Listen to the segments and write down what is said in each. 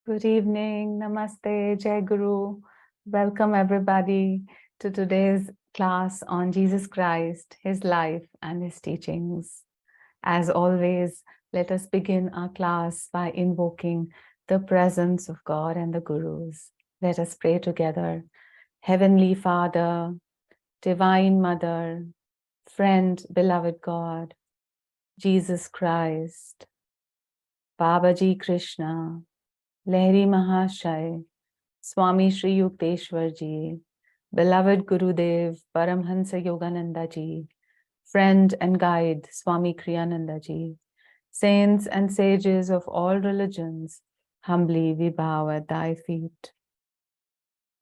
Good evening, Namaste, Jai Guru. Welcome everybody to today's class on Jesus Christ, His life and His teachings. As always, let us begin our class by invoking the presence of God and the Gurus. Let us pray together. Heavenly Father, Divine Mother, Friend, Beloved God, Jesus Christ, Babaji Krishna, Lahiri Mahashay, Swami Shri Yukteswar Ji, beloved Gurudev, Paramhansa Yogananda Ji, friend and guide, Swami Kriyananda Ji, saints and sages of all religions, humbly we bow at thy feet.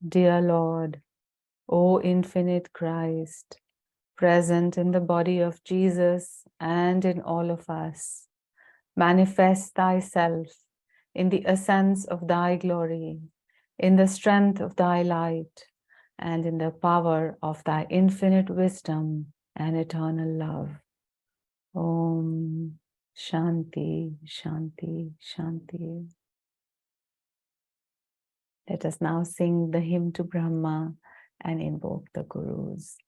Dear Lord, O infinite Christ, present in the body of Jesus and in all of us, manifest thyself in the essence of thy glory, in the strength of thy light, and in the power of thy infinite wisdom and eternal love. Om Shanti, Shanti, Shanti. Let us now sing the hymn to Brahma and invoke the Gurus.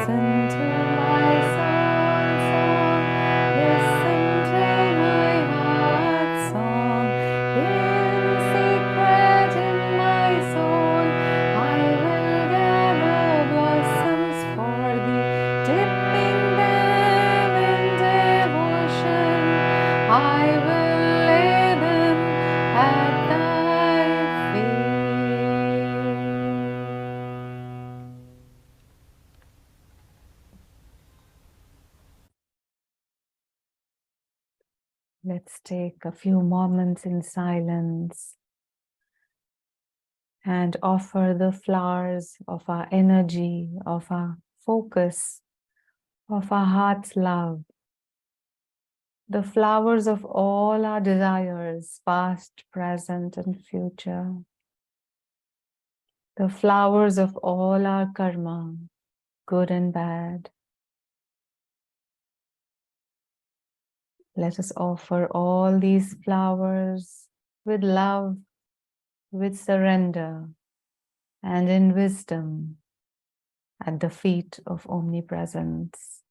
Listen to my soul song, listen to my heart song. In secret in my soul, I will gather blossoms for thee, dipping them in devotion. I will lay them at thy feet. Let's take a few moments in silence and offer the flowers of our energy, of our focus, of our heart's love, the flowers of all our desires, past, present, and future, the flowers of all our karma, good and bad. Let us offer all these flowers with love, with surrender, and in wisdom at the feet of omnipresence.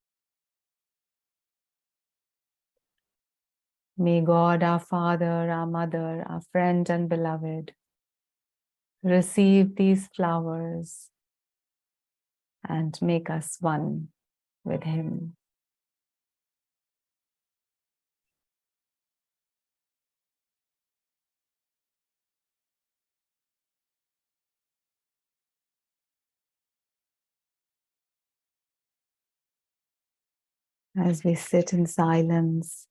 May God, our Father, our Mother, our friend and beloved, receive these flowers and make us one with Him. As we sit in silence,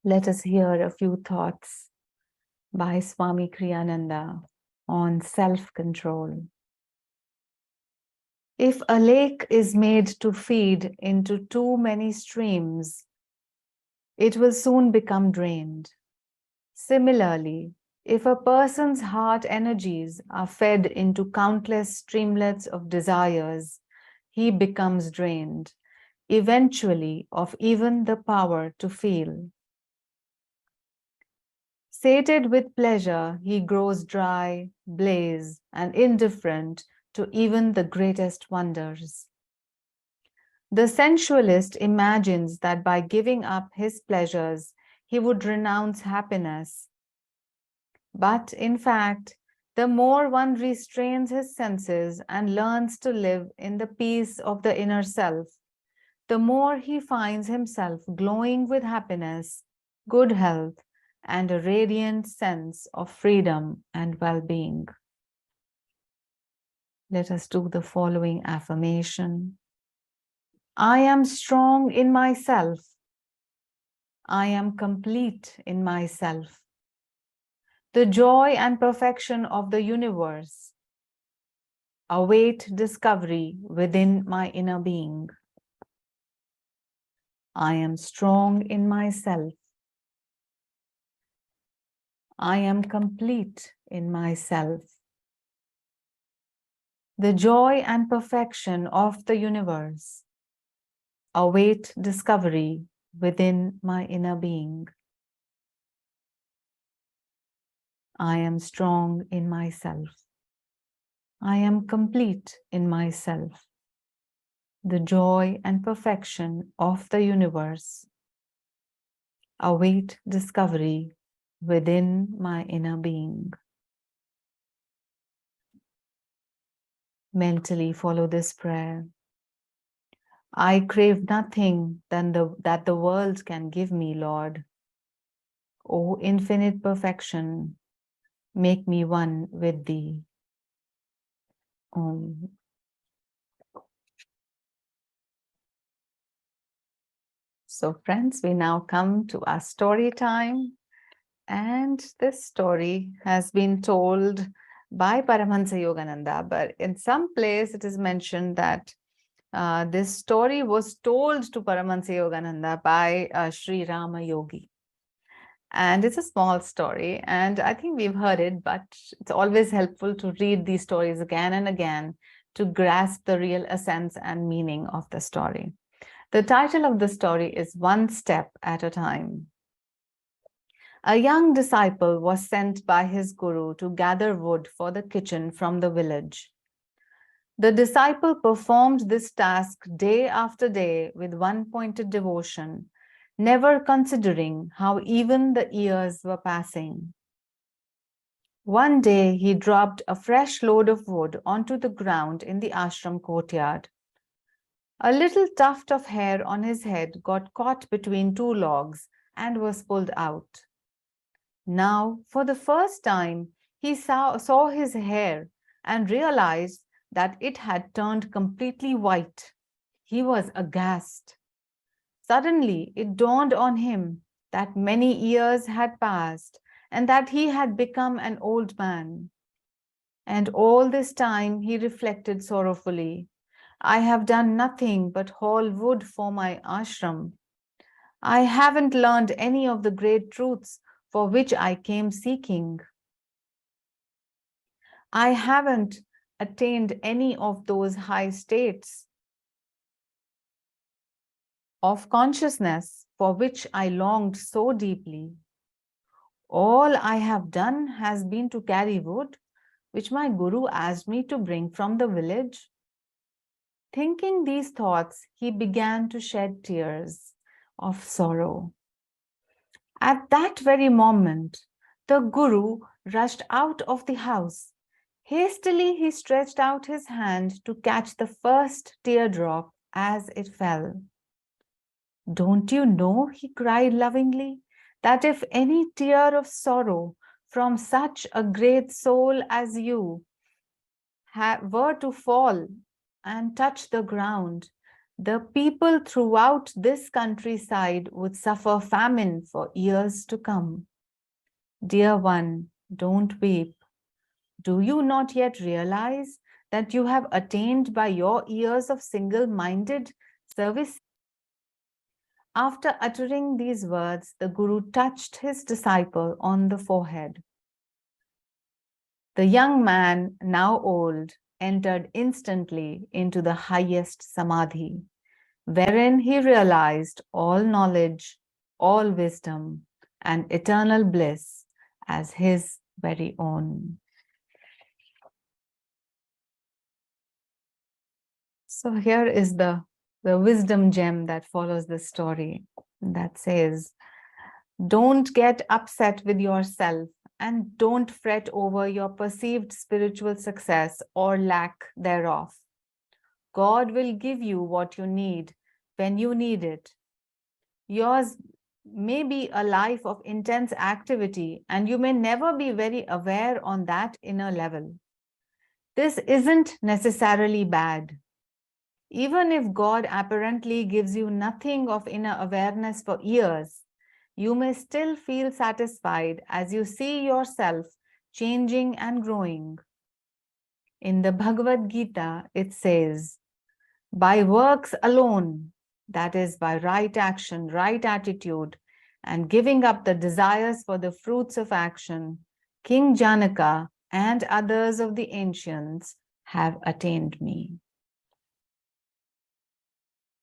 let us hear a few thoughts by Swami Kriyananda on self-control. If a lake is made to feed into too many streams, it will soon become drained. Similarly, if a person's heart energies are fed into countless streamlets of desires, he becomes drained, eventually of even the power to feel. Sated with pleasure, he grows dry, blase, and indifferent to even the greatest wonders. The sensualist imagines that by giving up his pleasures, he would renounce happiness. But in fact, the more one restrains his senses and learns to live in the peace of the inner self, the more he finds himself glowing with happiness, good health, and a radiant sense of freedom and well-being. Let us do the following affirmation. I am strong in myself. I am complete in myself. The joy and perfection of the universe await discovery within my inner being. I am strong in myself. I am complete in myself. The joy and perfection of the universe await discovery within my inner being. I am strong in myself. I am complete in myself. The joy and perfection of the universe await discovery within my inner being. Mentally follow this prayer. I crave nothing that the world can give me, Lord. O infinite perfection, make me one with Thee. Om. So friends, we now come to our story time. And this story has been told by Paramhansa Yogananda, but in some place it is mentioned that this story was told to Paramhansa Yogananda by Sri Rama Yogi. And it's a small story, and I think we've heard it, but it's always helpful to read these stories again and again to grasp the real essence and meaning of the story. The title of the story is One Step at a Time. A young disciple was sent by his guru to gather wood for the kitchen from the village. The disciple performed this task day after day with one-pointed devotion, never considering how even the years were passing. One day he dropped a fresh load of wood onto the ground in the ashram courtyard. A little tuft of hair on his head got caught between two logs and was pulled out. Now, for the first time, he saw his hair and realized that it had turned completely white. He was aghast. Suddenly, it dawned on him that many years had passed and that he had become an old man. And all this time, he reflected sorrowfully, I have done nothing but haul wood for my ashram. I haven't learned any of the great truths for which I came seeking. I haven't attained any of those high states of consciousness for which I longed so deeply. All I have done has been to carry wood, which my guru asked me to bring from the village. Thinking these thoughts, he began to shed tears of sorrow. At that very moment, the guru rushed out of the house. Hastily, he stretched out his hand to catch the first teardrop as it fell. Don't you know, he cried lovingly, that if any tear of sorrow from such a great soul as you were to fall and touch the ground, the people throughout this countryside would suffer famine for years to come. Dear one, don't weep. Do you not yet realize that you have attained by your years of single-minded service? After uttering these words, the Guru touched his disciple on the forehead. The young man, now old, entered instantly into the highest samadhi, wherein he realized all knowledge, all wisdom, and eternal bliss as his very own. So here is the wisdom gem that follows this story that says, don't get upset with yourself and don't fret over your perceived spiritual success or lack thereof. God will give you what you need when you need it. Yours may be a life of intense activity and you may never be very aware on that inner level. This isn't necessarily bad. Even if God apparently gives you nothing of inner awareness for years, you may still feel satisfied as you see yourself changing and growing. In the Bhagavad Gita, it says, by works alone, that is by right action, right attitude, and giving up the desires for the fruits of action, King Janaka and others of the ancients have attained me.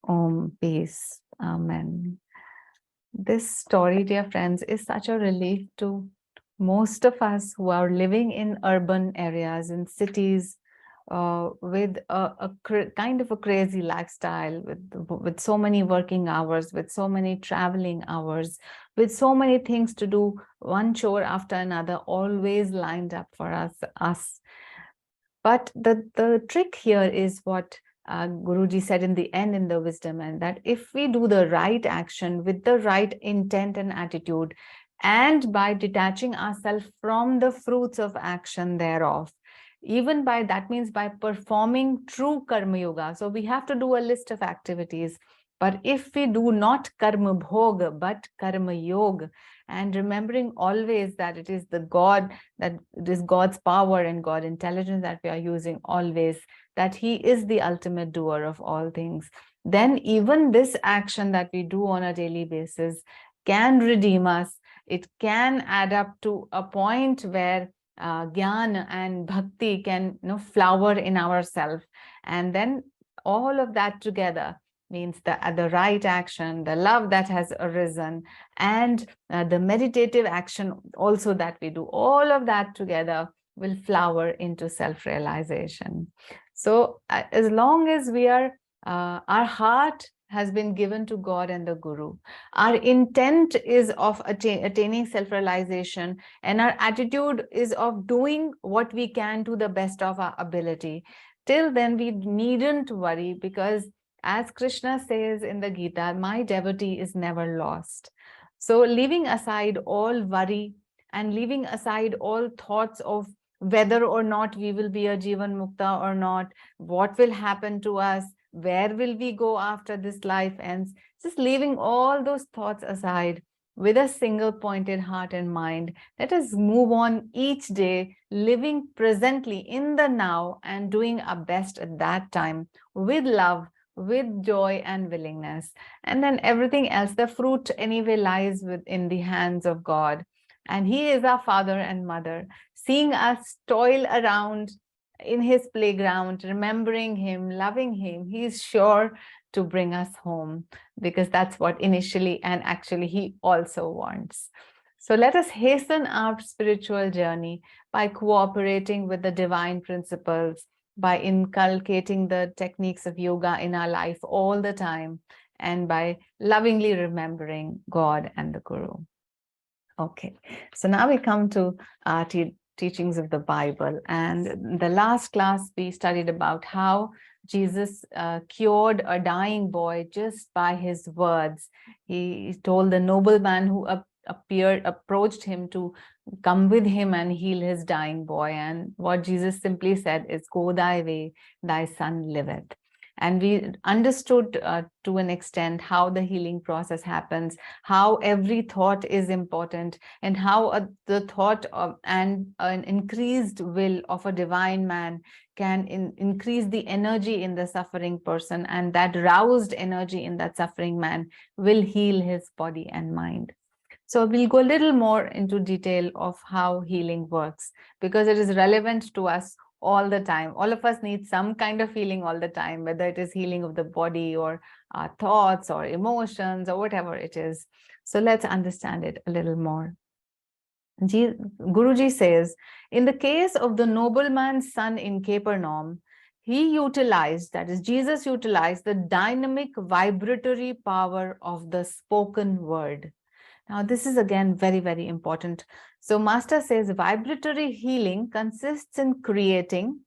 Om, peace. Amen. This story, dear friends, is such a relief to most of us who are living in urban areas, in cities, with a kind of a crazy lifestyle, with so many working hours, with so many traveling hours, with so many things to do, one chore after another, always lined up for us. But the trick here is what Guruji said in the end in the wisdom, and that if we do the right action with the right intent and attitude, and by detaching ourselves from the fruits of action thereof, even by that means by performing true karma yoga. So we have to do a list of activities. But if we do not karma bhog, but karma yoga, and remembering always that it is the God, that it is God's power and God intelligence that we are using always, that He is the ultimate doer of all things, then even this action that we do on a daily basis can redeem us. It can add up to a point where Gyan and Bhakti can flower in ourselves. And then all of that together means the right action, the love that has arisen, and the meditative action also that we do, all of that together will flower into self-realization. So as long as we are, our heart has been given to God and the Guru. Our intent is of attaining self-realization, and our attitude is of doing what we can to the best of our ability. Till then, we needn't worry, because as Krishna says in the Gita, my devotee is never lost. So leaving aside all worry and leaving aside all thoughts of whether or not we will be a Jivan Mukta or not, what will happen to us, where will we go after this life ends, just leaving all those thoughts aside with a single pointed heart and mind, let us move on each day, living presently in the now and doing our best at that time with love, with joy and willingness. And then everything else, the fruit anyway lies within the hands of God. And He is our father and mother, seeing us toil around in His playground, remembering Him, loving Him. He is sure to bring us home, because that's what initially and actually He also wants. So let us hasten our spiritual journey by cooperating with the divine principles, by inculcating the techniques of yoga in our life all the time, and by lovingly remembering God and the Guru. Okay, so now we come to teachings of the Bible. And the last class we studied about how Jesus cured a dying boy just by his words. He told the nobleman who approached him to come with him and heal his dying boy. And what Jesus simply said is, go thy way, thy son liveth. And we understood to an extent how the healing process happens, how every thought is important, and how the thought of, and an increased will of a divine man can increase the energy in the suffering person, and that roused energy in that suffering man will heal his body and mind. So we'll go a little more into detail of how healing works, because it is relevant to us all the time. All of us need some kind of healing all the time, whether it is healing of the body or our thoughts or emotions or whatever it is. So let's understand it a little more. Guruji says, in the case of the nobleman's son in Capernaum, he utilized, that is, Jesus utilized the dynamic vibratory power of the spoken word. Now, this is again very, very important. So Master says vibratory healing consists in creating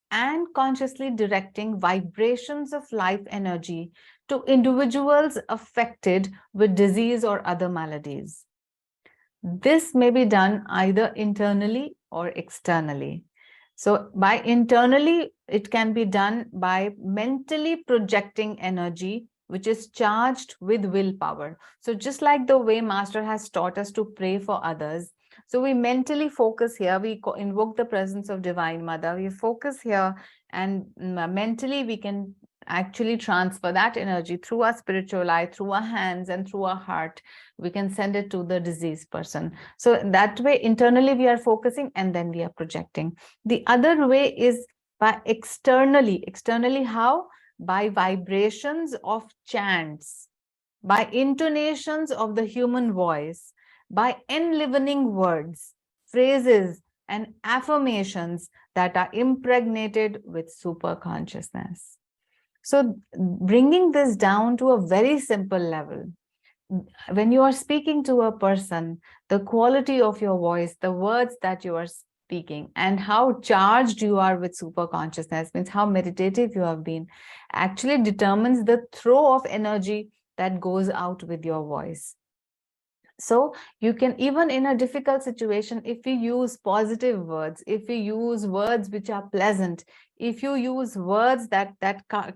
and consciously directing vibrations of life energy to individuals affected with disease or other maladies. This may be done either internally or externally. So by internally, it can be done by mentally projecting energy which is charged with willpower. So just like the way Master has taught us to pray for others, so we mentally focus here, we invoke the presence of Divine Mother, we focus here, and mentally we can actually transfer that energy through our spiritual eye, through our hands and through our heart. We can send it to the diseased person. So that way internally we are focusing and then we are projecting. The other way is by externally. Externally how? By vibrations of chants, by intonations of the human voice, by enlivening words, phrases, and affirmations that are impregnated with super consciousness. So bringing this down to a very simple level, when you are speaking to a person, the quality of your voice, the words that you are speaking, and how charged you are with super consciousness, means how meditative you have been, actually determines the throw of energy that goes out with your voice. So you can, even in a difficult situation, if you use positive words, if you use words which are pleasant, if you use words that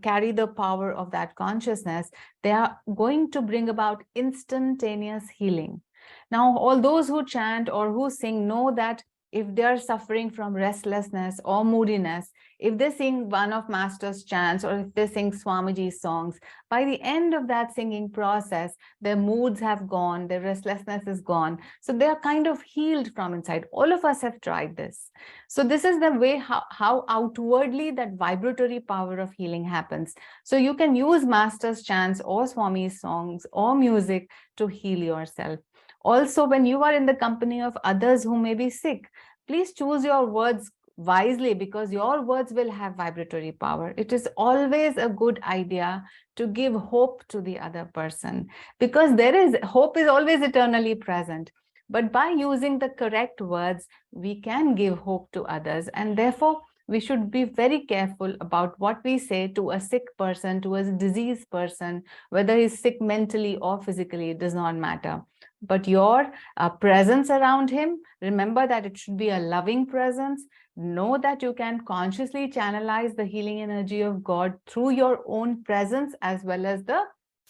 carry the power of that consciousness, they are going to bring about instantaneous healing. Now, all those who chant or who sing know that if they are suffering from restlessness or moodiness, if they sing one of Master's chants or if they sing Swamiji's songs, by the end of that singing process, their moods have gone, their restlessness is gone. So they are kind of healed from inside. All of us have tried this. So this is the way how outwardly that vibratory power of healing happens. So you can use Master's chants or Swami's songs or music to heal yourself. Also, when you are in the company of others who may be sick, please choose your words wisely, because your words will have vibratory power. It is always a good idea to give hope to the other person, because hope is always eternally present. But by using the correct words, we can give hope to others. And therefore, we should be very careful about what we say to a sick person, to a diseased person, whether he's sick mentally or physically, it does not matter. But your presence around him, remember that it should be a loving presence. Know that you can consciously channelize the healing energy of God through your own presence, as well as the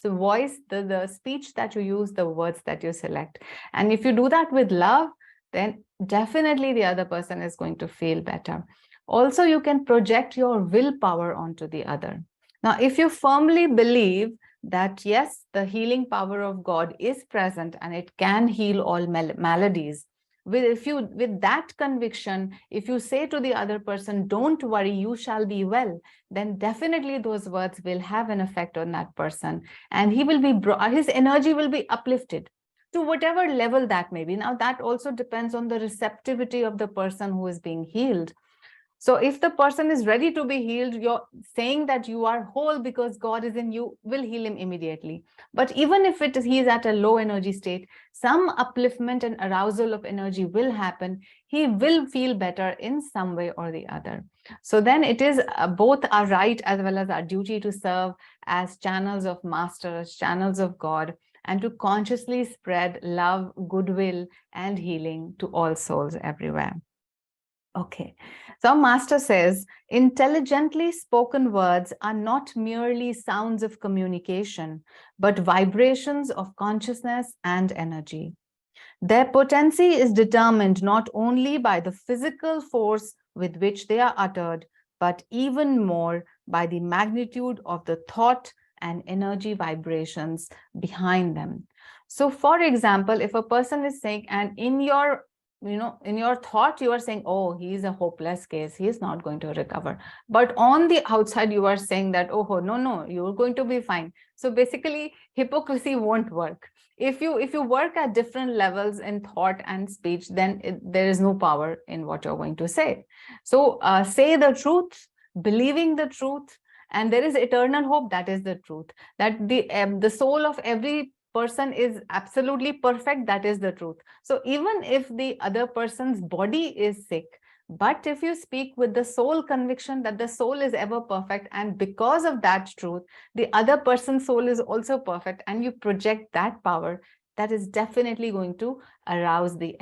voice, the speech that you use, the words that you select. And if you do that with love, then definitely the other person is going to feel better. Also, you can project your willpower onto the other. Now, if you firmly believe that, yes, the healing power of God is present and it can heal all maladies, with that conviction, if you say to the other person, don't worry, you shall be well, then definitely those words will have an effect on that person, and his energy will be uplifted to whatever level that may be. Now, that also depends on the receptivity of the person who is being healed. So if the person is ready to be healed, you're saying that you are whole because God is in you, will heal him immediately. But even if he is at a low energy state, some upliftment and arousal of energy will happen. He will feel better in some way or the other. So then it is both our right as well as our duty to serve as channels of Master, as channels of God, and to consciously spread love, goodwill, and healing to all souls everywhere. Okay, so Master says, intelligently spoken words are not merely sounds of communication, but vibrations of consciousness and energy. Their potency is determined not only by the physical force with which they are uttered, but even more by the magnitude of the thought and energy vibrations behind them. So, for example, if a person is saying, and in your thought, you are saying, oh, he's a hopeless case, he is not going to recover. But on the outside, you are saying that, oh, no, you're going to be fine. So basically, hypocrisy won't work. If you work at different levels in thought and speech, then there is no power in what you're going to say. So say the truth, believing the truth, and there is eternal hope. That is the truth. That the soul of every person is absolutely perfect. That is the truth. So even if the other person's body is sick, but if you speak with the soul conviction that the soul is ever perfect, and because of that truth, the other person's soul is also perfect, and you project that power, that is definitely going to arouse the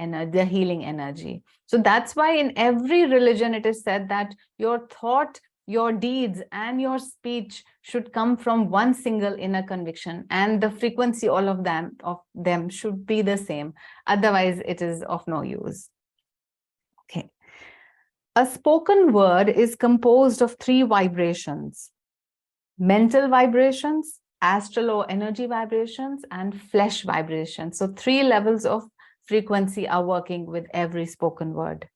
healing energy. So that's why in every religion it is said that your thought, your deeds, and your speech should come from one single inner conviction, and the frequency all of them should be the same. Otherwise, it is of no use. Okay. A spoken word is composed of 3 vibrations: mental vibrations, astral or energy vibrations, and flesh vibrations. So 3 levels of frequency are working with every spoken word.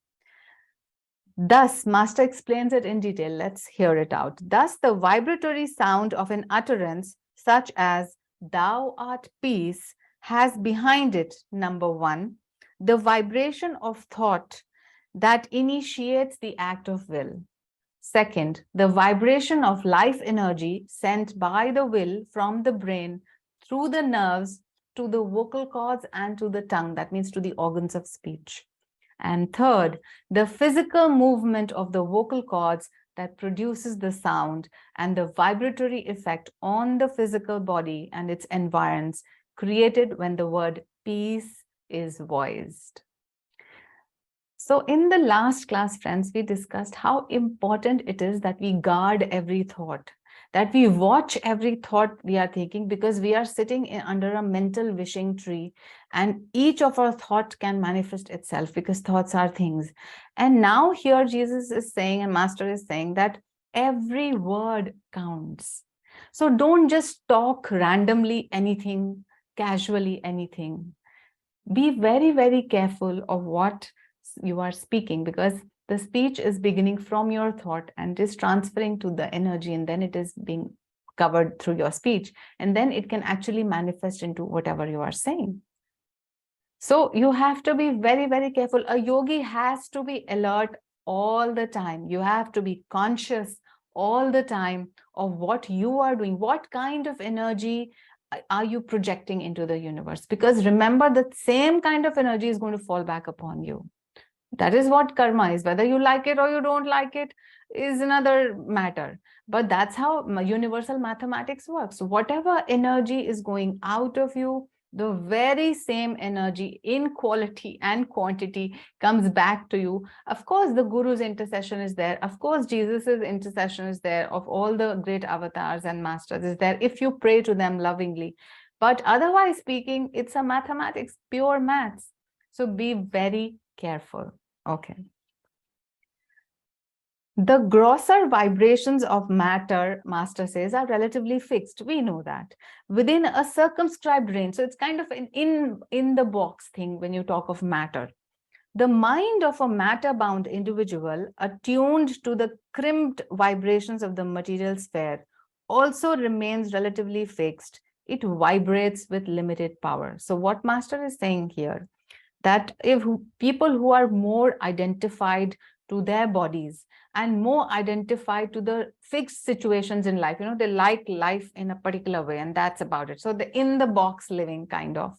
Thus, Master explains it in detail. Let's hear it out. Thus, the vibratory sound of an utterance such as "Thou art peace" has behind it, number 1, the vibration of thought that initiates the act of will. Second, the vibration of life energy sent by the will from the brain through the nerves to the vocal cords and to the tongue, that means to the organs of speech. And third, the physical movement of the vocal cords that produces the sound and the vibratory effect on the physical body and its environs created when the word peace is voiced. So in the last class, friends, we discussed how important it is that we guard every thought, that we watch every thought we are thinking, because we are sitting under a mental wishing tree, and each of our thought can manifest itself, because thoughts are things. And now here Jesus is saying, and Master is saying, that every word counts. So don't just talk randomly anything, casually anything. Be very, very careful of what you are speaking, because the speech is beginning from your thought and is transferring to the energy, and then it is being covered through your speech, and then it can actually manifest into whatever you are saying. So you have to be very, very careful. A yogi has to be alert all the time. You have to be conscious all the time of what you are doing. What kind of energy are you projecting into the universe? Because remember, the same kind of energy is going to fall back upon you. That is what karma is. Whether you like it or you don't like it is another matter. But that's how universal mathematics works. So whatever energy is going out of you, the very same energy in quality and quantity comes back to you. Of course, the Guru's intercession is there. Of course, Jesus's intercession is there, of all the great avatars and masters is there, if you pray to them lovingly. But otherwise speaking, it's a mathematics, pure maths. So be very careful. Okay. The grosser vibrations of matter, Master says, are relatively fixed. We know that within a circumscribed range. So it's kind of an in the box thing when you talk of matter. The mind of a matter-bound individual, attuned to the crimped vibrations of the material sphere, also remains relatively fixed. It vibrates with limited power. So what Master is saying here, that if people who are more identified to their bodies and more identified to the fixed situations in life, they like life in a particular way, and that's about it. So the in the box living kind of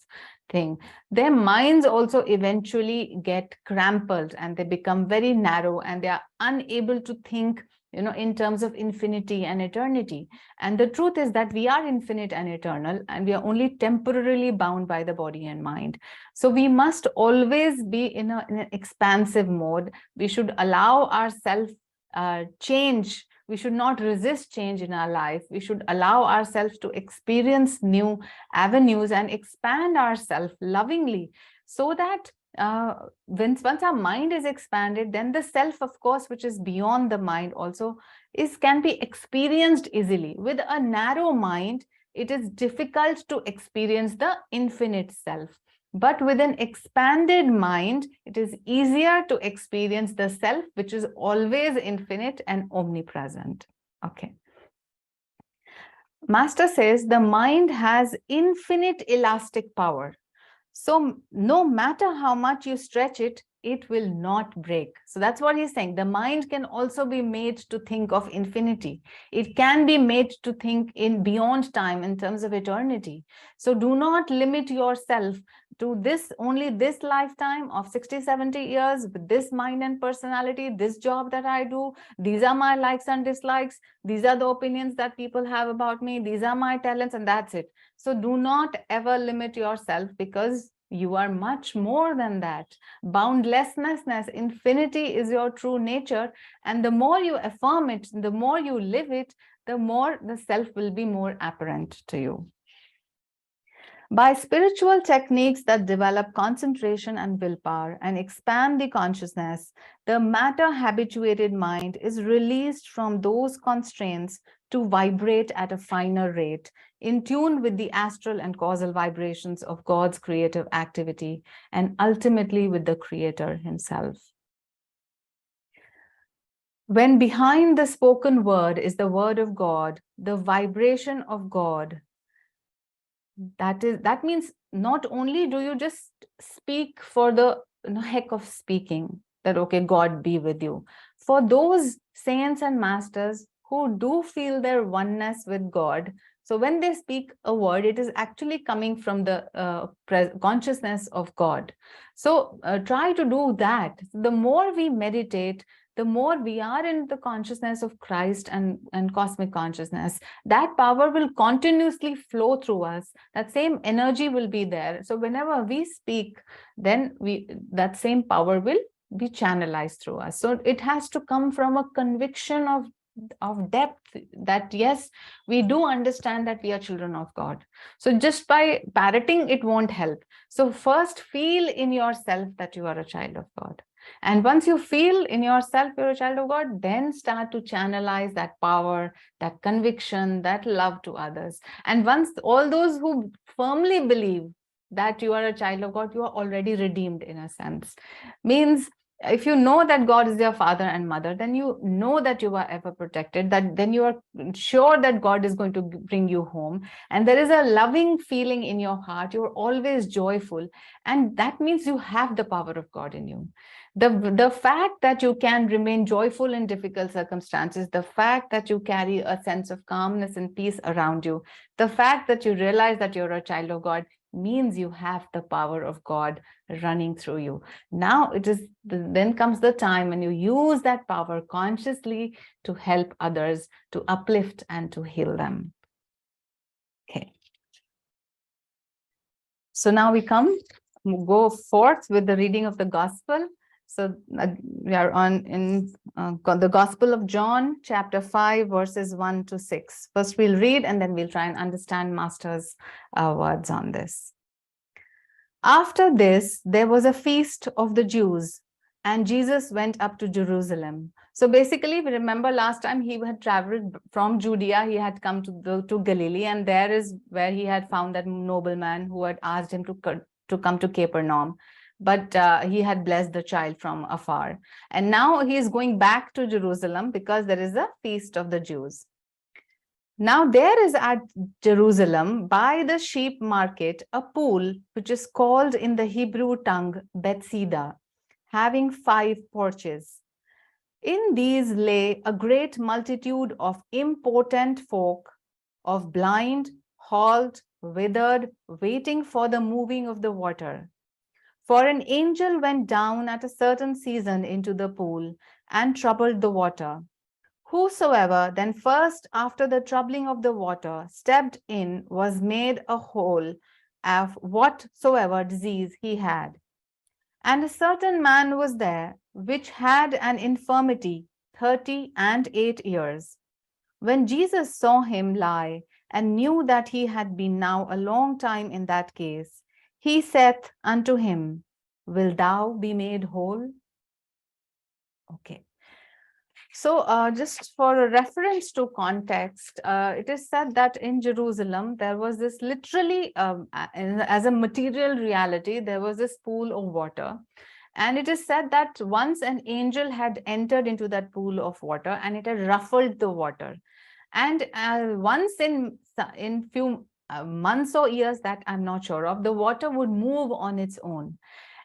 thing, their minds also eventually get crumpled and they become very narrow, and they are unable to think in terms of infinity and eternity. And the truth is that we are infinite and eternal, and we are only temporarily bound by the body and mind. So we must always be in an expansive mode. We should allow ourselves change. We should not resist change in our life. We should allow ourselves to experience new avenues and expand ourselves lovingly, so that once our mind is expanded, then the self, of course, which is beyond the mind also can be experienced easily. With a narrow mind, it is difficult to experience the infinite self. But with an expanded mind, it is easier to experience the self, which is always infinite and omnipresent. Okay. Master says the mind has infinite elastic power. So no matter how much you stretch it, it will not break. So that's what he's saying. The mind can also be made to think of infinity. It can be made to think in beyond time, in terms of eternity. So do not limit yourself to only this lifetime of 60, 70 years with this mind and personality, this job that I do. These are my likes and dislikes. These are the opinions that people have about me. These are my talents, and that's it. So do not ever limit yourself, because you are much more than that. Boundlessness, infinity is your true nature. And the more you affirm it, the more you live it, the more the self will be more apparent to you. By spiritual techniques that develop concentration and willpower and expand the consciousness, the matter-habituated mind is released from those constraints to vibrate at a finer rate, in tune with the astral and causal vibrations of God's creative activity, and ultimately with the Creator himself. When behind the spoken word is the word of God, the vibration of God, that means not only do you just speak for the heck of speaking, that okay, God be with you. For those saints and masters who do feel their oneness with God, so when they speak a word, it is actually coming from the consciousness of God. So try to do that. The more we meditate, the more we are in the consciousness of Christ and cosmic consciousness, that power will continuously flow through us. That same energy will be there. So whenever we speak, then that same power will be channelized through us. So it has to come from a conviction of depth, that yes, we do understand that we are children of God. So just by parroting, it won't help. So first feel in yourself that you are a child of God. And once you feel in yourself you're a child of God, then start to channelize that power, that conviction, that love to others. And once all those who firmly believe that you are a child of God, you are already redeemed in a sense. Means if you know that God is your father and mother, then you know that you are ever protected, that then you are sure that God is going to bring you home. And there is a loving feeling in your heart. You're always joyful. And that means you have the power of God in you. The fact that you can remain joyful in difficult circumstances, the fact that you carry a sense of calmness and peace around you, the fact that you realize that you're a child of God means you have the power of God running through you. Now then comes the time when you use that power consciously to help others, to uplift and to heal them. Okay. So now we go forth with the reading of the gospel. So we are in the Gospel of John, chapter 5, verses 1 to 6. First we'll read and then we'll try and understand Master's words on this. After this, there was a feast of the Jews, and Jesus went up to Jerusalem. So basically, we remember last time he had traveled from Judea, he had come to Galilee, and there is where he had found that nobleman who had asked him to come to Capernaum. But he had blessed the child from afar. And now he is going back to Jerusalem because there is a feast of the Jews. Now there is at Jerusalem by the sheep market a pool which is called in the Hebrew tongue Bethesda, having 5 porches. In these lay a great multitude of impotent folk, of blind, halt, withered, waiting for the moving of the water. For an angel went down at a certain season into the pool and troubled the water. Whosoever then first, after the troubling of the water, stepped in was made a whole of whatsoever disease he had. And a certain man was there, which had an infirmity 38 years. When Jesus saw him lie, and knew that he had been now a long time in that case, he saith unto him, Wilt thou be made whole? Okay. So just for a reference to context, it is said that in Jerusalem, there was this literally, as a material reality, there was this pool of water. And it is said that once an angel had entered into that pool of water and it had ruffled the water. And once in few months or years that I'm not sure of, the water would move on its own.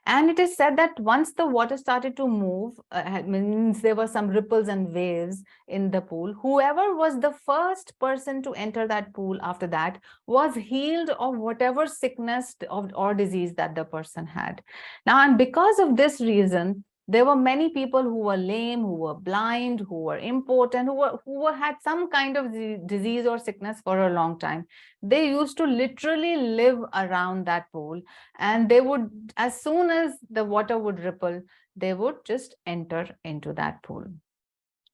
And it is said that once the water started to move, means there were some ripples and waves in the pool, whoever was the first person to enter that pool after that was healed of whatever sickness or disease that the person had. Now, and because of this reason, there were many people who were lame, who were blind, who were impotent, who had some kind of disease or sickness for a long time. They used to literally live around that pool, and they would, as soon as the water would ripple, they would just enter into that pool.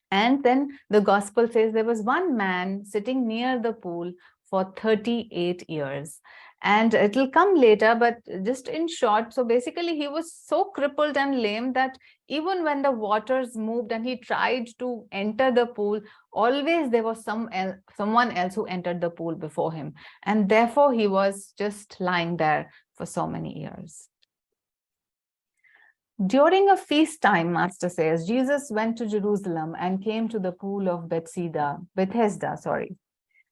And then the gospel says there was one man sitting near the pool for 38 years. And it will come later, but just in short, so basically he was so crippled and lame that even when the waters moved and he tried to enter the pool, always there was someone else who entered the pool before him. And therefore he was just lying there for so many years. During a feast time, Master says, Jesus went to Jerusalem and came to the pool of Bethesda.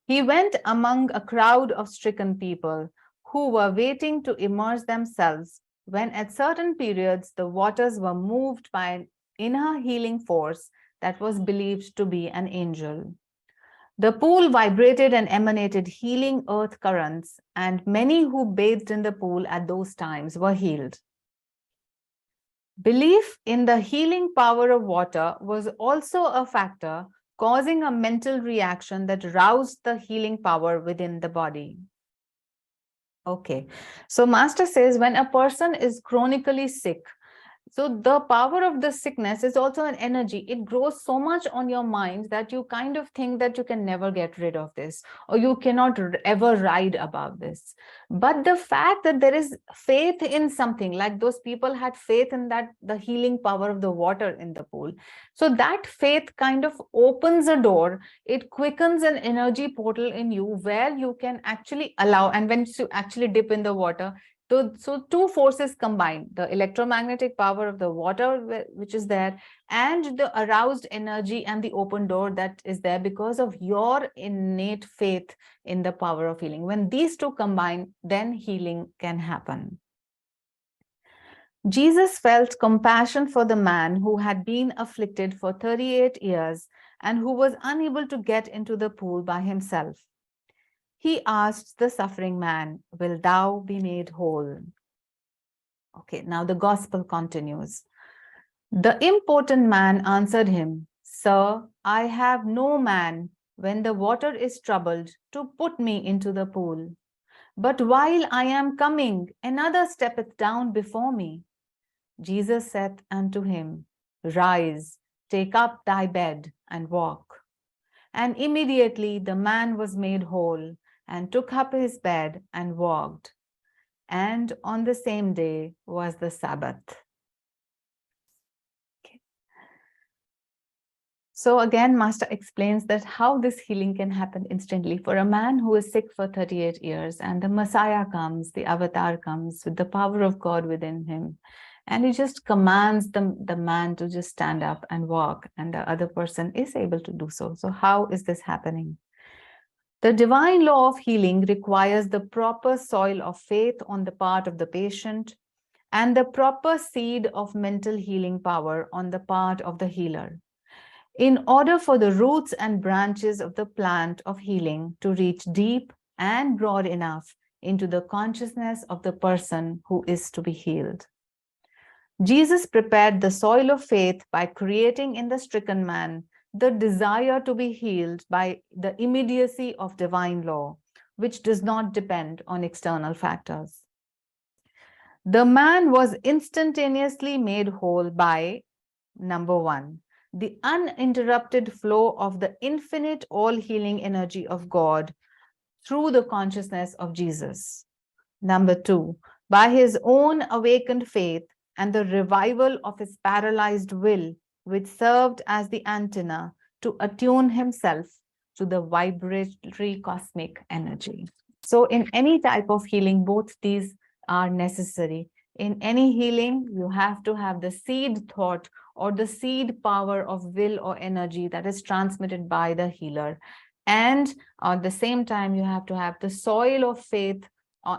He went among a crowd of stricken people who were waiting to immerse themselves when at certain periods the waters were moved by an inner healing force that was believed to be an angel. The pool vibrated and emanated healing earth currents, and many who bathed in the pool at those times were healed. Belief in the healing power of water was also a factor causing a mental reaction that roused the healing power within the body. Okay, so Master says when a person is chronically sick, so the power of the sickness is also an energy. It grows so much on your mind that you kind of think that you can never get rid of this, or you cannot ever ride above this. But the fact that there is faith in something, like those people had faith in that, the healing power of the water in the pool. So that faith kind of opens a door. It quickens an energy portal in you where you can actually allow, and when you actually dip in the water, So two forces combined, the electromagnetic power of the water which is there, and the aroused energy and the open door that is there because of your innate faith in the power of healing. When these two combine, then healing can happen. Jesus felt compassion for the man who had been afflicted for 38 years and who was unable to get into the pool by himself. He asked the suffering man, "Will thou be made whole?" Okay, now the gospel continues. The impotent man answered him, "Sir, I have no man when the water is troubled to put me into the pool. But while I am coming, another steppeth down before me." Jesus saith unto him, "Rise, take up thy bed, and walk." And immediately the man was made whole, and took up his bed, and walked. And on the same day was the Sabbath. Okay. So again, Master explains that how this healing can happen instantly for a man who is sick for 38 years, and the Messiah comes, the avatar comes with the power of God within him. And he just commands the man to just stand up and walk, and the other person is able to do so. So how is this happening? The divine law of healing requires the proper soil of faith on the part of the patient and the proper seed of mental healing power on the part of the healer, in order for the roots and branches of the plant of healing to reach deep and broad enough into the consciousness of the person who is to be healed. Jesus prepared the soil of faith by creating in the stricken man the desire to be healed by the immediacy of divine law, which does not depend on external factors. The man was instantaneously made whole by, number one, the uninterrupted flow of the infinite all-healing energy of God through the consciousness of Jesus. Number two, by his own awakened faith and the revival of his paralyzed will, which served as the antenna to attune himself to the vibratory cosmic energy. So in any type of healing, both these are necessary. In any healing, you have to have the seed thought or the seed power of will or energy that is transmitted by the healer. And at the same time, you have to have the soil of faith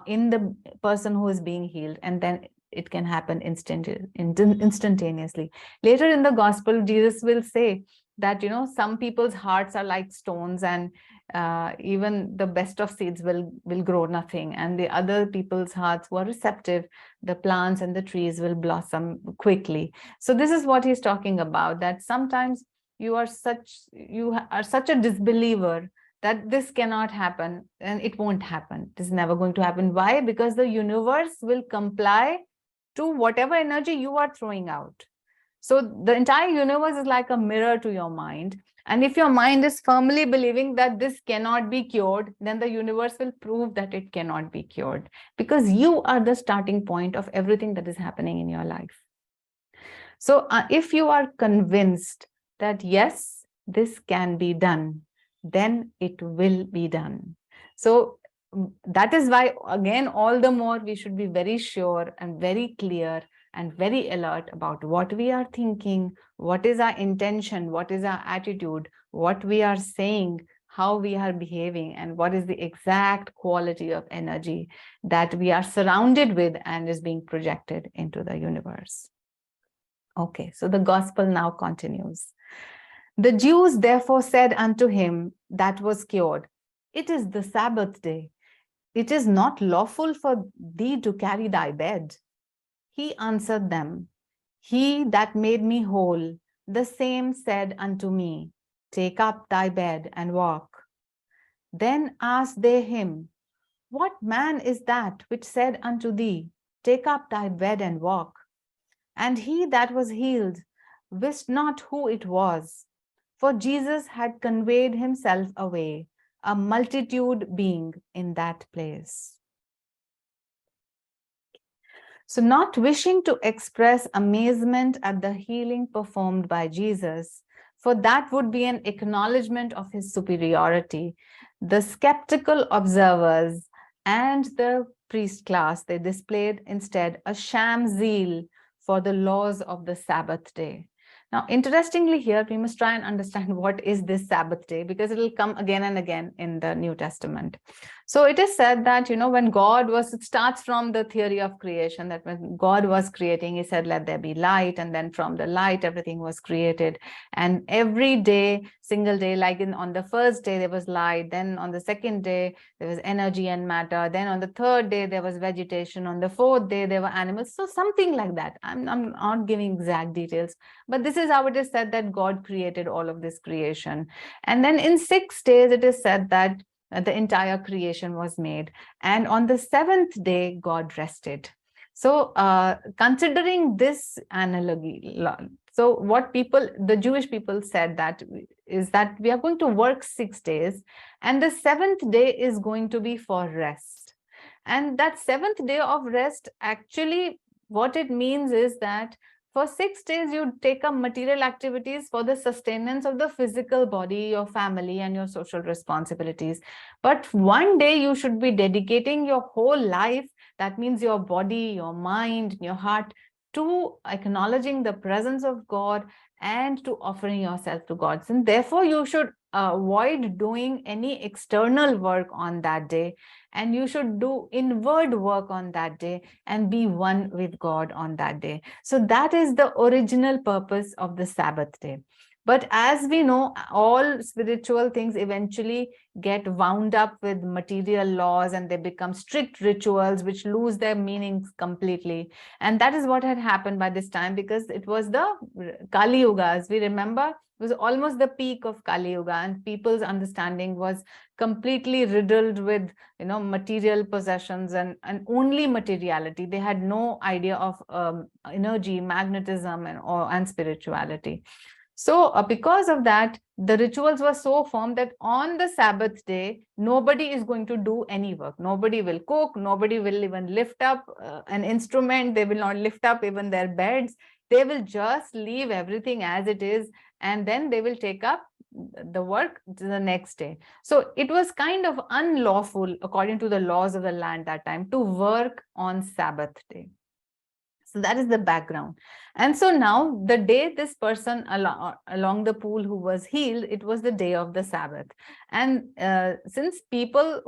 in the person who is being healed, and then it can happen instantaneously. Later in the gospel, Jesus will say that, you know, some people's hearts are like stones, and even the best of seeds will grow nothing, and the other people's hearts who are receptive, the plants and the trees will blossom quickly. So this is what he's talking about, that sometimes you are such a disbeliever that this cannot happen, and it won't happen. It is never going to happen. Why? Because the universe will comply to whatever energy you are throwing out. So the entire universe is like a mirror to your mind. And if your mind is firmly believing that this cannot be cured, then the universe will prove that it cannot be cured, because you are the starting point of everything that is happening in your life. So if you are convinced that yes, this can be done, then it will be done. So that is why, again, all the more we should be very sure and very clear and very alert about what we are thinking, what is our intention, what is our attitude, what we are saying, how we are behaving, and what is the exact quality of energy that we are surrounded with and is being projected into the universe. Okay, so the gospel now continues. The Jews therefore said unto him that was cured, "It is the Sabbath day. It is not lawful for thee to carry thy bed." He answered them, "He that made me whole, the same said unto me, Take up thy bed and walk." Then asked they him, "What man is that which said unto thee, Take up thy bed and walk?" And he that was healed wist not who it was, for Jesus had conveyed himself away, a multitude being in that place. So, not wishing to express amazement at the healing performed by Jesus, for that would be an acknowledgement of his superiority, the skeptical observers and the priest class, they displayed instead a sham zeal for the laws of the Sabbath day. Now, interestingly here, we must try and understand what is this Sabbath day, because it will come again and again in the New Testament. So it is said that, when God was, it starts from the theory of creation, that when God was creating, he said, let there be light. And then from the light, everything was created. And every day, single day, like on the first day, there was light. Then on the second day, there was energy and matter. Then on the third day, there was vegetation. On the fourth day, there were animals. So something like that. I'm not giving exact details, but this is how it is said that God created all of this creation. And then in 6 days, it is said that the entire creation was made. And on the 7th day, God rested. So considering this analogy, so what the Jewish people said that is that we are going to work 6 days, and the 7th day is going to be for rest. And that 7th day of rest, actually, what it means is that for 6 days, you take up material activities for the sustenance of the physical body, your family, and your social responsibilities. But one day you should be dedicating your whole life, that means your body, your mind, your heart, to acknowledging the presence of God and to offering yourself to God. And therefore, you should avoid doing any external work on that day, and you should do inward work on that day and be one with God on that day. So that is the original purpose of the Sabbath day. But as we know, all spiritual things eventually get wound up with material laws, and they become strict rituals which lose their meanings completely. And that is what had happened by this time, because it was the Kali Yuga, as we remember. It was almost the peak of Kali Yuga, and people's understanding was completely riddled with, material possessions and only materiality. They had no idea of energy, magnetism, and spirituality. So because of that, the rituals were so formed that on the Sabbath day, nobody is going to do any work. Nobody will cook. Nobody will even lift up an instrument. They will not lift up even their beds. They will just leave everything as it is, and then they will take up the work the next day. So it was kind of unlawful, according to the laws of the land that time, to work on Sabbath day. So that is the background. And so now the day this person along the pool who was healed, it was the day of the Sabbath. And since people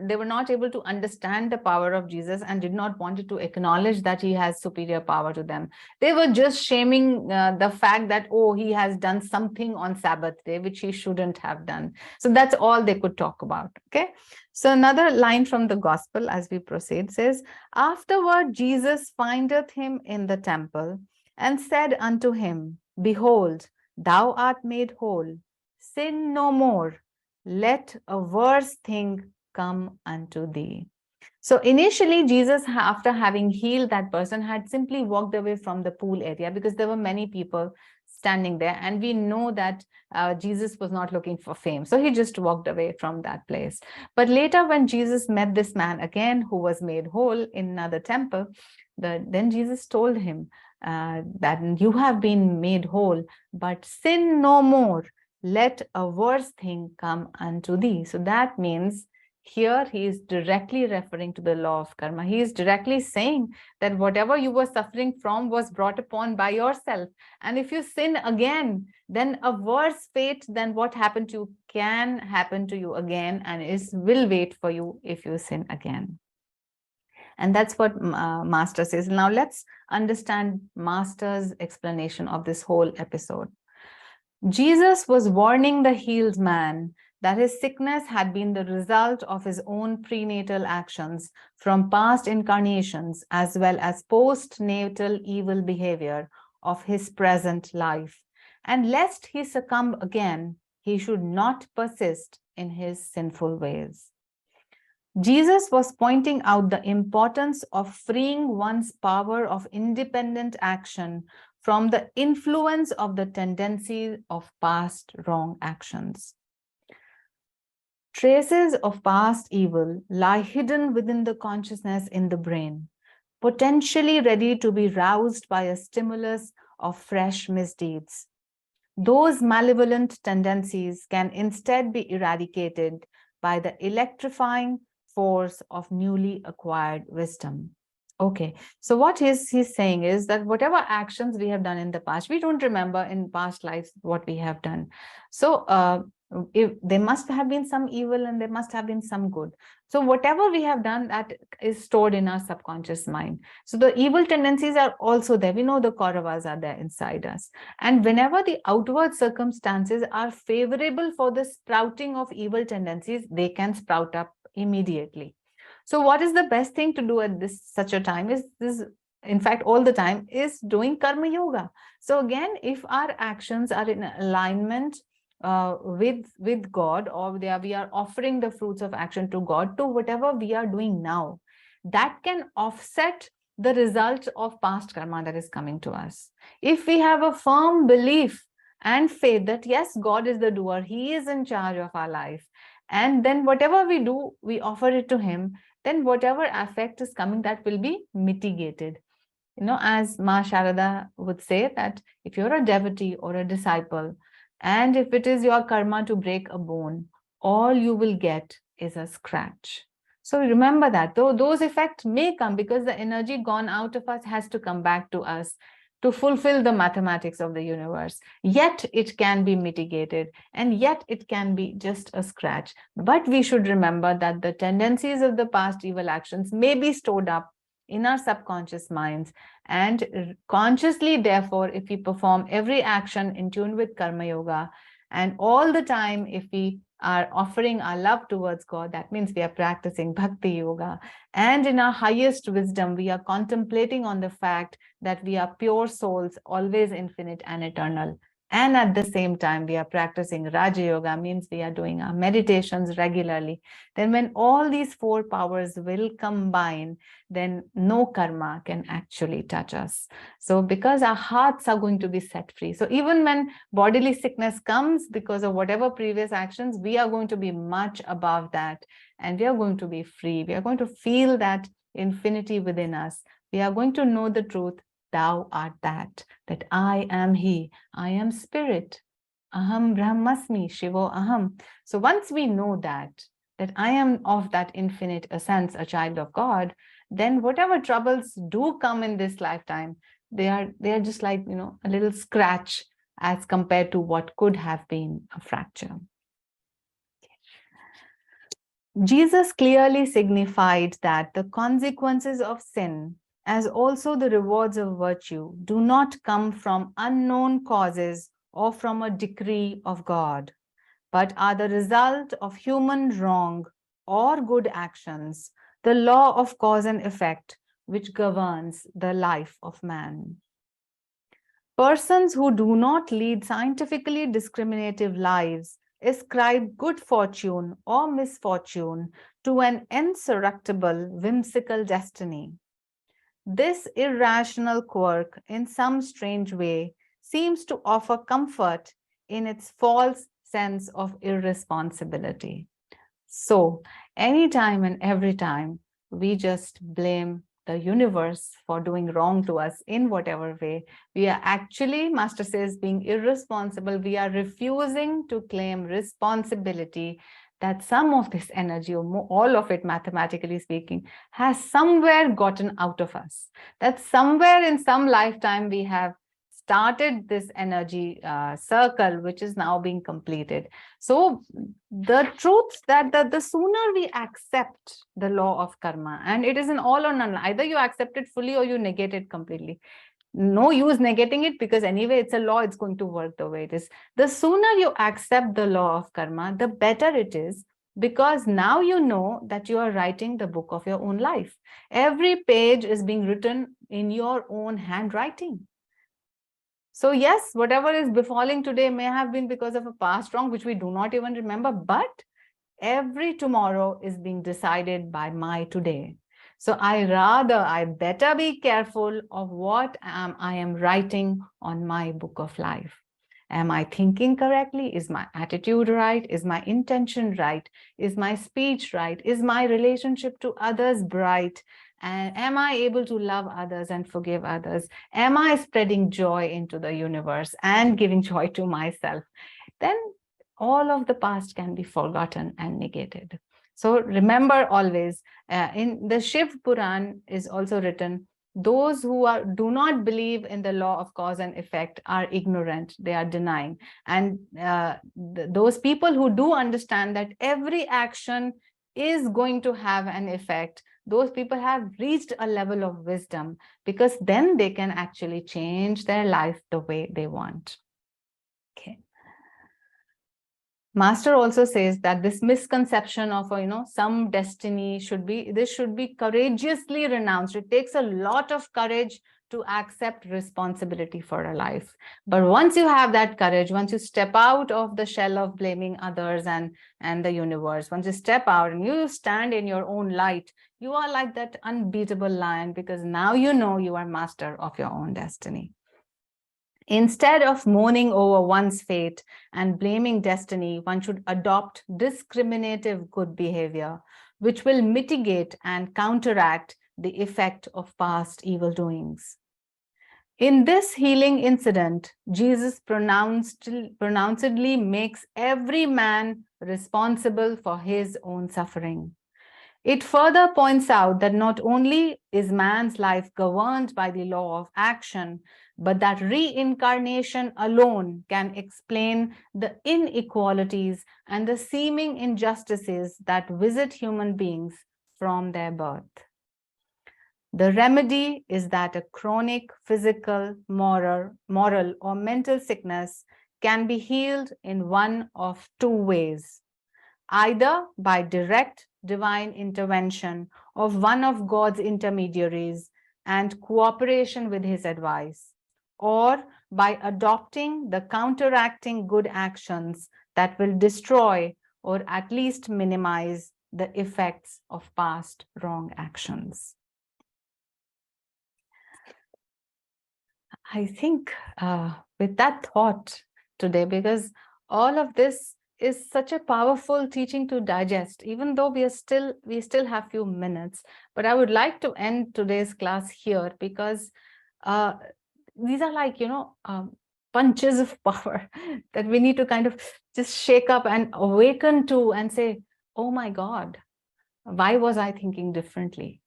they were not able to understand the power of Jesus and did not want to acknowledge that he has superior power to them, they were just shaming the fact that, oh, he has done something on Sabbath day, which he shouldn't have done. So that's all they could talk about. Okay. So another line from the gospel as we proceed says, afterward Jesus findeth him in the temple and said unto him, behold, thou art made whole. Sin no more. Let a worse thing come unto thee. So initially, Jesus, after having healed that person, had simply walked away from the pool area because there were many people standing there. And we know that Jesus was not looking for fame. So he just walked away from that place. But later, when Jesus met this man again, who was made whole in another temple, then Jesus told him that you have been made whole, but sin no more. Let a worse thing come unto thee. So that means here he is directly referring to the law of karma. He is directly saying that whatever you were suffering from was brought upon by yourself. And if you sin again, then a worse fate than what happened to you can happen to you again, and will wait for you if you sin again. And that's what Master says. Now let's understand Master's explanation of this whole episode. Jesus was warning the healed man that his sickness had been the result of his own prenatal actions from past incarnations, as well as postnatal evil behavior of his present life. And lest he succumb again, he should not persist in his sinful ways. Jesus was pointing out the importance of freeing one's power of independent action from the influence of the tendencies of past wrong actions. Traces of past evil lie hidden within the consciousness in the brain, potentially ready to be roused by a stimulus of fresh misdeeds. Those malevolent tendencies can instead be eradicated by the electrifying force of newly acquired wisdom. Okay, so what he's saying is that whatever actions we have done in the past, we don't remember in past lives what we have done. So if there must have been some evil and there must have been some good. So whatever we have done, that is stored in our subconscious mind. So the evil tendencies are also there. We know the Kauravas are there inside us. And whenever the outward circumstances are favorable for the sprouting of evil tendencies, they can sprout up immediately. So what is the best thing to do at such a time is this, in fact, all the time, is doing karma yoga. So again, if our actions are in alignment with God, or we are offering the fruits of action to God, to whatever we are doing now, that can offset the result of past karma that is coming to us. If we have a firm belief and faith that yes, God is the doer, He is in charge of our life, and then whatever we do, we offer it to Him, then whatever effect is coming, that will be mitigated. You know, as Ma Sharada would say, that if you're a devotee or a disciple, and if it is your karma to break a bone, all you will get is a scratch. So remember that, though those effects may come, because the energy gone out of us has to come back to us to fulfill the mathematics of the universe. Yet it can be mitigated, and yet it can be just a scratch. But we should remember that the tendencies of the past evil actions may be stored up in our subconscious minds, and consciously, therefore, if we perform every action in tune with karma yoga, and all the time if we are offering our love towards God, that means we are practicing bhakti yoga, and in our highest wisdom we are contemplating on the fact that we are pure souls, always infinite and eternal, and at the same time we are practicing Raja Yoga, means we are doing our meditations regularly, then when all these four powers will combine, then no karma can actually touch us. So because our hearts are going to be set free, so even when bodily sickness comes because of whatever previous actions, we are going to be much above that, and we are going to be free. We are going to feel that infinity within us. We are going to know the truth. Thou art that I am He, I am Spirit. Aham Brahmasmi, Shivo Aham. So once we know that I am of that infinite essence, a child of God, then whatever troubles do come in this lifetime, they are just like, you know, a little scratch as compared to what could have been a fracture. Jesus clearly signified that the consequences of sin, as also the rewards of virtue, do not come from unknown causes or from a decree of God, but are the result of human wrong or good actions, the law of cause and effect, which governs the life of man. Persons who do not lead scientifically discriminative lives ascribe good fortune or misfortune to an insurrectible, whimsical destiny. This irrational quirk, in some strange way, seems to offer comfort in its false sense of irresponsibility. So, anytime and every time we just blame the universe for doing wrong to us in whatever way, we are actually, Master says, being irresponsible. We are refusing to claim responsibility that some of this energy, or all of it, mathematically speaking, has somewhere gotten out of us. That somewhere in some lifetime we have started this energy circle, which is now being completed. So the truth that the sooner we accept the law of karma, and it is an all or none, either you accept it fully or you negate it completely. No use negating it, because anyway it's a law, it's going to work the way it is. The sooner you accept the law of karma, the better it is, because now you know that you are writing the book of your own life. Every page is being written in your own handwriting. So yes, whatever is befalling today may have been because of a past wrong, which we do not even remember, but every tomorrow is being decided by my today. So I better be careful of what I am writing on my book of life. Am I thinking correctly? Is my attitude right? Is my intention right? Is my speech right? Is my relationship to others bright? And am I able to love others and forgive others? Am I spreading joy into the universe and giving joy to myself? Then all of the past can be forgotten and negated. So remember always, in the Shiv Puran is also written, those who do not believe in the law of cause and effect are ignorant, they are denying. And those people who do understand that every action is going to have an effect, those people have reached a level of wisdom, because then they can actually change their life the way they want. Okay. Master also says that this misconception of, some destiny should be courageously renounced. It takes a lot of courage to accept responsibility for a life. But once you have that courage, once you step out of the shell of blaming others and the universe, once you step out and you stand in your own light, you are like that unbeatable lion, because now you know you are master of your own destiny. Instead of mourning over one's fate and blaming destiny, one should adopt discriminative good behavior, which will mitigate and counteract the effect of past evil doings. In this healing incident, Jesus pronouncedly makes every man responsible for his own suffering. It further points out that not only is man's life governed by the law of action, but that reincarnation alone can explain the inequalities and the seeming injustices that visit human beings from their birth. The remedy is that a chronic physical, moral, or mental sickness can be healed in one of two ways: either by direct divine intervention of one of God's intermediaries and cooperation with his advice, or by adopting the counteracting good actions that will destroy or at least minimize the effects of past wrong actions. I think with that thought today, because all of this is such a powerful teaching to digest, even though we still have few minutes, but I would like to end today's class here, because these are like, punches of power that we need to kind of just shake up and awaken to and say, oh my God, why was I thinking differently?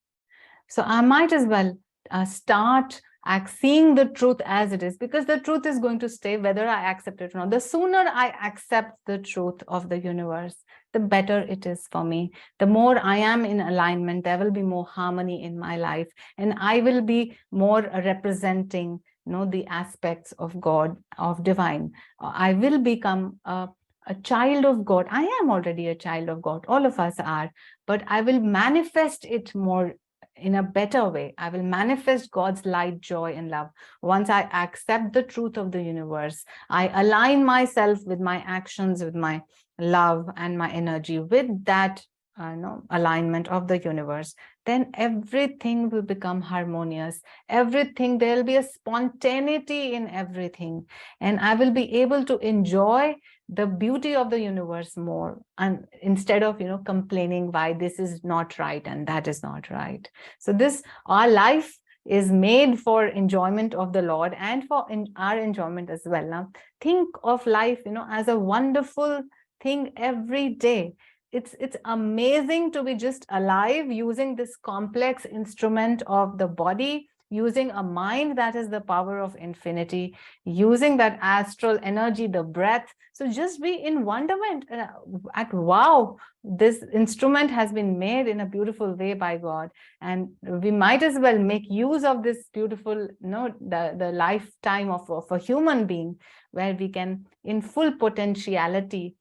So I might as well start seeing the truth as it is, because the truth is going to stay whether I accept it or not. The sooner I accept the truth of the universe, the better it is for me. The more I am in alignment, there will be more harmony in my life, and I will be more representing, the aspects of God, of divine. I will become a child of God. I am already a child of God. All of us are, but I will manifest it more in a better way. I will manifest God's light, joy, and love. Once I accept the truth of the universe, I align myself with my actions, with my love and my energy, with that alignment of the universe, then everything will become harmonious. Everything, there'll be a spontaneity in everything, and I will be able to enjoy the beauty of the universe more, and instead of complaining why this is not right and that is not right. So our life is made for enjoyment of the Lord and for our enjoyment as well. Now think of life as a wonderful thing every day. It's amazing to be just alive, using this complex instrument of the body, using a mind that is the power of infinity, using that astral energy, the breath. So just be in wonderment at, wow, this instrument has been made in a beautiful way by God. And we might as well make use of this beautiful, the lifetime of a human being, where we can, in full potentiality,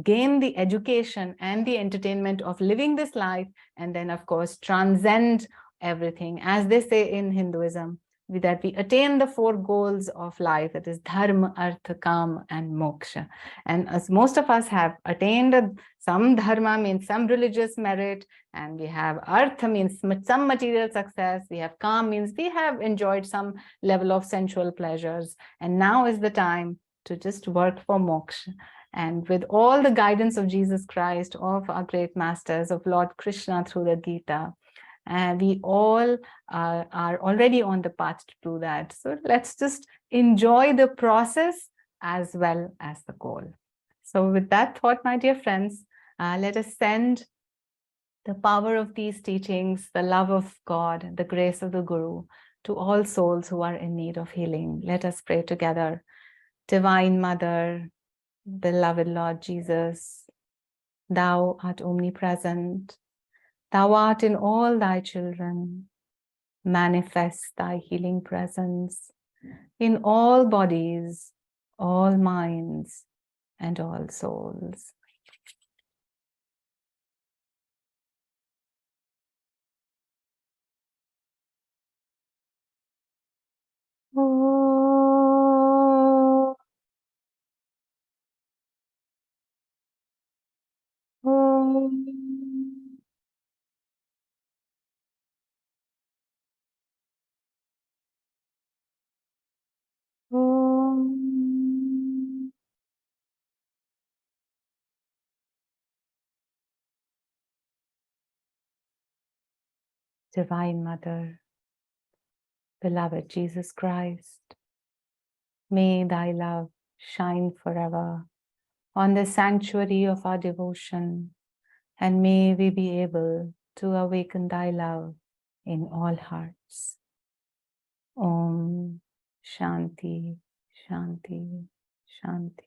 gain the education and the entertainment of living this life, and then of course transcend everything, as they say in Hinduism, that we attain the 4 goals of life, that is dharma, artha, kam, and moksha. And as most of us have attained some dharma, means some religious merit, and we have artha, means some material success, we have kam, means we have enjoyed some level of sensual pleasures, and now is the time to just work for moksha. And with all the guidance of Jesus Christ, of our great masters, of Lord Krishna through the Gita, and we all are already on the path to do that. So let's just enjoy the process as well as the goal. So with that thought, my dear friends, Let us send the power of these teachings, the love of God, the grace of the Guru to all souls who are in need of healing. Let us pray together. Divine Mother, beloved Lord Jesus, Thou art omnipresent. Thou art in all Thy children. Manifest Thy healing presence in all bodies, all minds, and all souls. Oh, oh, oh. Divine Mother, beloved Jesus Christ, may Thy love shine forever on the sanctuary of our devotion, and may we be able to awaken Thy love in all hearts. Om Shanti, Shanti, Shanti.